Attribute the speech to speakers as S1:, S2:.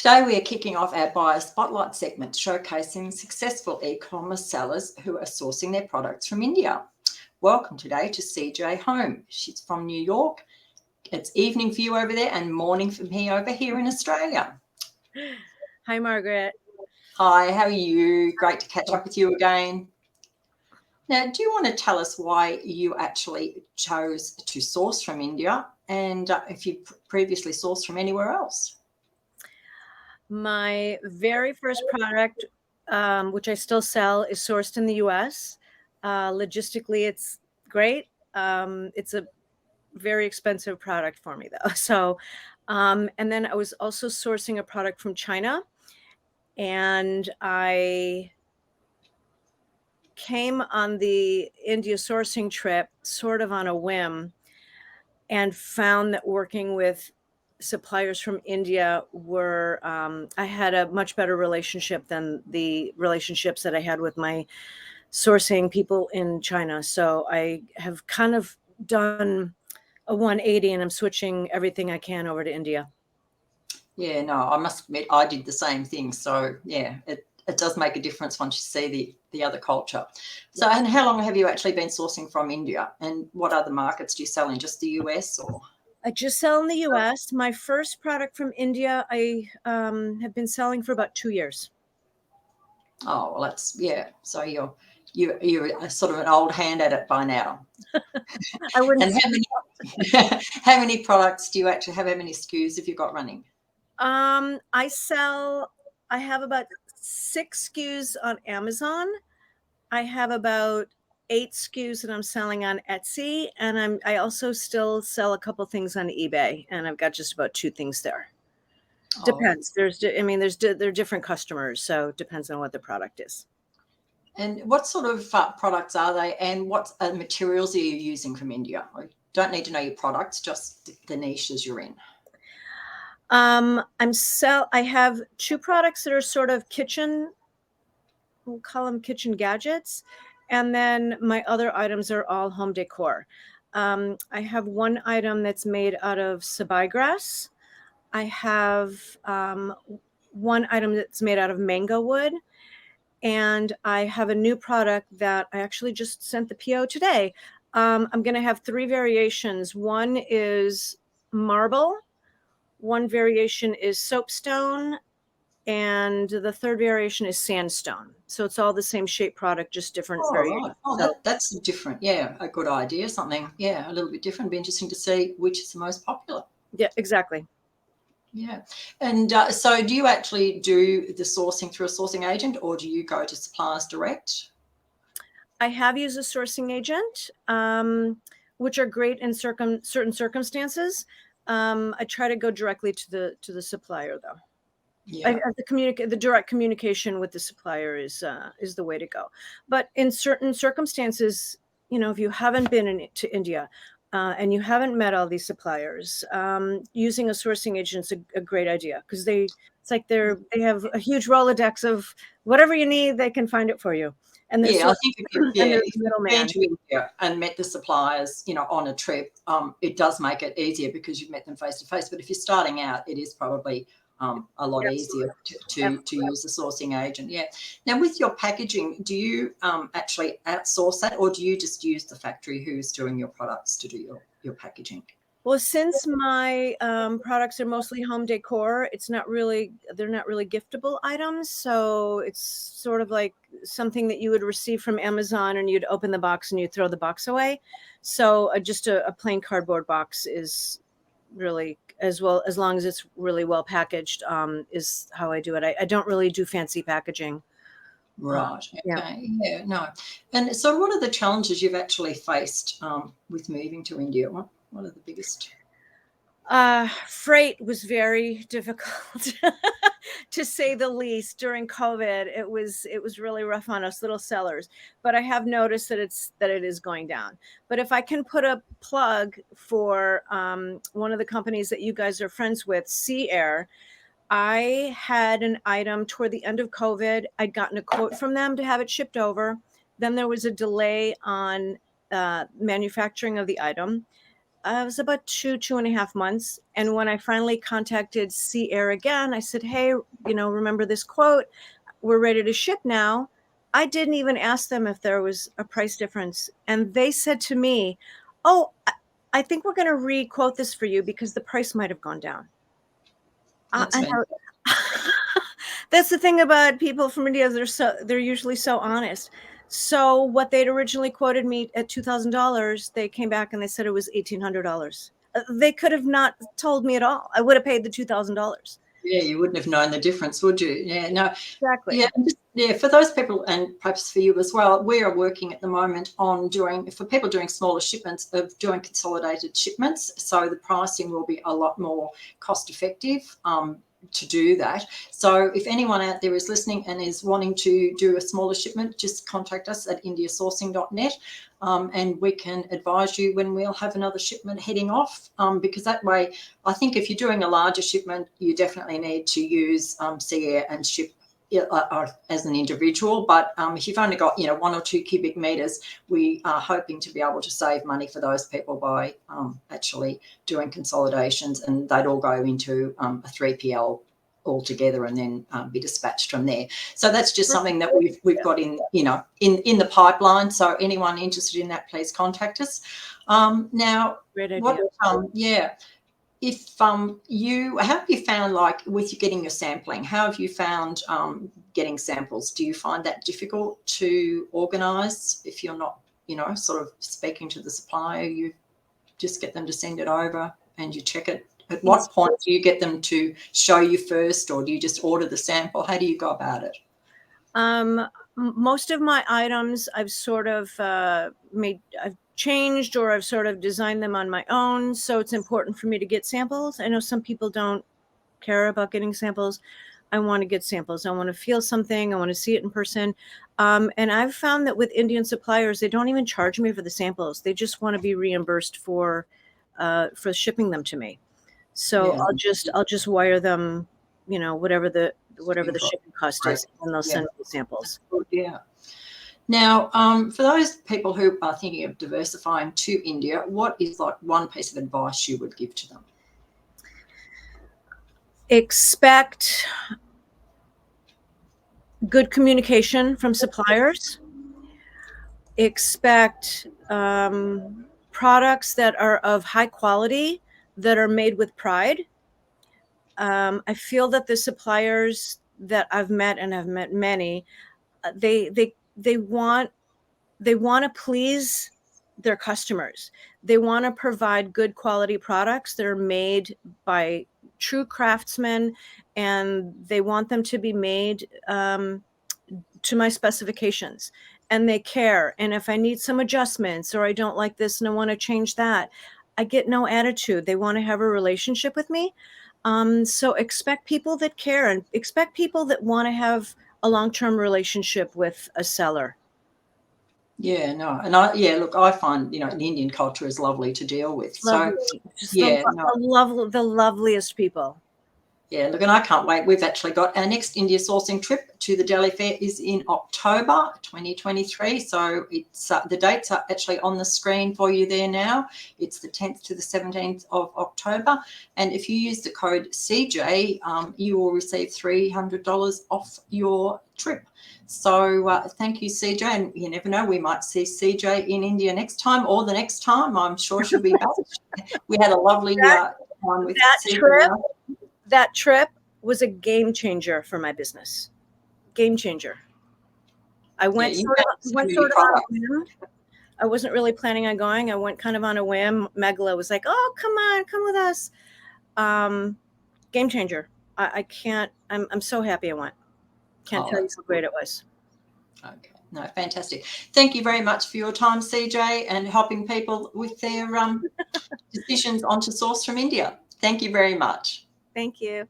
S1: Today we are kicking off our Buyer Spotlight segment, showcasing successful e-commerce sellers who are sourcing their products from India. Welcome today to CJ Holm. She's from New York. It's evening for you over there and morning for me over here in Australia.
S2: Hi, Margaret.
S1: Hi, how are you? Great to catch up with you again. Now, do you want to tell us why you actually chose to source from India and if you previously sourced from anywhere else?
S2: My very first product, which I still sell, is sourced in the US. Logistically, it's great. It's a very expensive product for me, though. So, and then I was also sourcing a product from China, and I came on the India sourcing trip sort of on a whim and found that working with suppliers from India were, I had a much better relationship than the relationships that I had with my sourcing people in China. So I have kind of done a 180 and I'm switching everything I can over to India.
S1: Yeah, no, I must admit I did the same thing. So yeah, it does make a difference once you see the other culture. So, and how long have you actually been sourcing from India, and what other markets do you sell in? Just the US or?
S2: I just sell in the US. My first product from India, I have been selling for about 2 years.
S1: Oh, well, that's, yeah. So you're sort of an old hand at it by now.
S2: I wouldn't.
S1: And how many products do you actually have? How many SKUs have you got running?
S2: I have about 6 SKUs on Amazon. I have about 8 SKUs that I'm selling on Etsy, and I also still sell a couple things on eBay, and I've got just about 2 things there. Depends. There are different customers, so it depends on what the product is.
S1: And what sort of products are they, and what materials are you using from India? I don't need to know your products, just the niches you're in.
S2: I have 2 products that are sort of kitchen, we'll call them kitchen gadgets. And then my other items are all home decor. I have one item that's made out of sabai grass. I have one item that's made out of mango wood. And I have a new product that I actually just sent the PO today. I'm going to have 3 variations. One is marble. One variation is soapstone, and the third variation is sandstone. So it's all the same shape product, just different variations.
S1: Right. Oh, that's different. Yeah, a good idea. Something, yeah, a little bit different. It'd be interesting to see which is the most popular.
S2: Yeah, exactly.
S1: Yeah. And so do you actually do the sourcing through a sourcing agent, or do you go to suppliers direct?
S2: I have used a sourcing agent, which are great in certain circumstances. I try to go directly to the supplier, though.
S1: Yeah.
S2: The direct communication with the supplier is the way to go. But in certain circumstances, if you haven't been to India and you haven't met all these suppliers, using a sourcing agent's a great idea, because they have a huge Rolodex of whatever you need, they can find it for you. And
S1: I think if you've
S2: middleman.
S1: been to India and met the suppliers, on a trip, it does make it easier because you've met them face to face. But if you're starting out, it is probably a lot easier to use the sourcing agent. Yeah. Now, with your packaging, do you actually outsource that, or do you just use the factory who's doing your products to do your packaging?
S2: Well, since my products are mostly home decor, they're not really giftable items. So it's sort of like something that you would receive from Amazon, and you'd open the box and you throw the box away. So just a plain cardboard box is really, as long as it's really well packaged, is how I do it. I don't really do fancy packaging.
S1: Right. Okay. Yeah. No. And so what are the challenges you've actually faced with moving to India? What are the biggest?
S2: Freight was very difficult, to say the least. During COVID, it was really rough on us little sellers. But I have noticed that it is going down. But if I can put a plug for one of the companies that you guys are friends with, Sea Air, I had an item toward the end of COVID. I'd gotten a quote from them to have it shipped over. Then there was a delay on manufacturing of the item. it was about 2.5 months. And when I finally contacted Sea Air again, I said, hey, remember this quote? We're ready to ship now. I didn't even ask them if there was a price difference. And they said to me, oh, I think we're going to re-quote this for you because the price might have gone down.
S1: That's
S2: And
S1: fantastic.
S2: that's the thing about people from India. They're usually so honest. So what they'd originally quoted me at $2,000, they came back and they said it was $1,800. They could have not told me at all. I would have paid the $2,000.
S1: Yeah, you wouldn't have known the difference, would you? Yeah, no.
S2: Exactly.
S1: Yeah, for those people, and perhaps for you as well, we are working at the moment on for people doing smaller shipments, of doing consolidated shipments. So the pricing will be a lot more cost effective to do that. So if anyone out there is listening and is wanting to do a smaller shipment, just contact us at indiasourcing.net. And we can advise you when we'll have another shipment heading off, because that way, I think if you're doing a larger shipment, you definitely need to use Sea Air and ship as an individual. But if you've only got 1 or 2 cubic meters, we are hoping to be able to save money for those people by actually doing consolidations, and they'd all go into a 3PL altogether and then be dispatched from there. So that's just something that we've got in in the pipeline. So anyone interested in that, please contact us. Now,
S2: Great idea.
S1: if how have you found, like, with you getting your sampling, how have you found getting samples? Do you find that difficult to organise if you're not sort of speaking to the supplier? You just get them to send it over and you check it. At what point do you get them to show you first, or do you just order the sample? How do you go about it?
S2: Most of my items I've sort of I've changed, or I've sort of designed them on my own. So it's important for me to get samples. I know some people don't care about getting samples. I want to get samples. I want to feel something. I want to see it in person. And I've found that with Indian suppliers, they don't even charge me for the samples. They just want to be reimbursed for shipping them to me. So
S1: Yeah.
S2: I'll just wire them, whatever the shipping cost is, and they'll send me the samples.
S1: Yeah. Now, for those people who are thinking of diversifying to India, what is like one piece of advice you would give to them?
S2: Expect good communication from suppliers. Expect products that are of high quality, that are made with pride. I feel that the suppliers that I've met, and I've met many, they want to please their customers. They want to provide good quality products that are made by true craftsmen, and they want them to be made to my specifications, and they care. And if I need some adjustments, or I don't like this and I want to change that, I get no attitude. They want to have a relationship with me. So expect people that care, and expect people that want to have a long-term relationship with a seller.
S1: Yeah, no, and look, I find the Indian culture is lovely to deal with.
S2: Lovely.
S1: So
S2: Just
S1: yeah,
S2: the loveliest people.
S1: Yeah, look, and I can't wait. We've actually got our next India sourcing trip to the Delhi Fair is in October 2023. So it's the dates are actually on the screen for you there now. It's the 10th to the 17th of October. And if you use the code CJ, you will receive $300 off your trip. So thank you, CJ. And you never know, we might see CJ in India next time, or the next time. I'm sure she'll be back. We had a lovely time with CJ.
S2: That trip was a game changer for my business. Game changer. I went sort of on a whim. I wasn't really planning on going. I went kind of on a whim. Megala was like, "Oh, come with us." Game changer. I'm so happy I went. Can't tell you how great it was.
S1: Okay. No, fantastic. Thank you very much for your time, CJ, and helping people with their decisions on to source from India. Thank you very much.
S2: Thank you.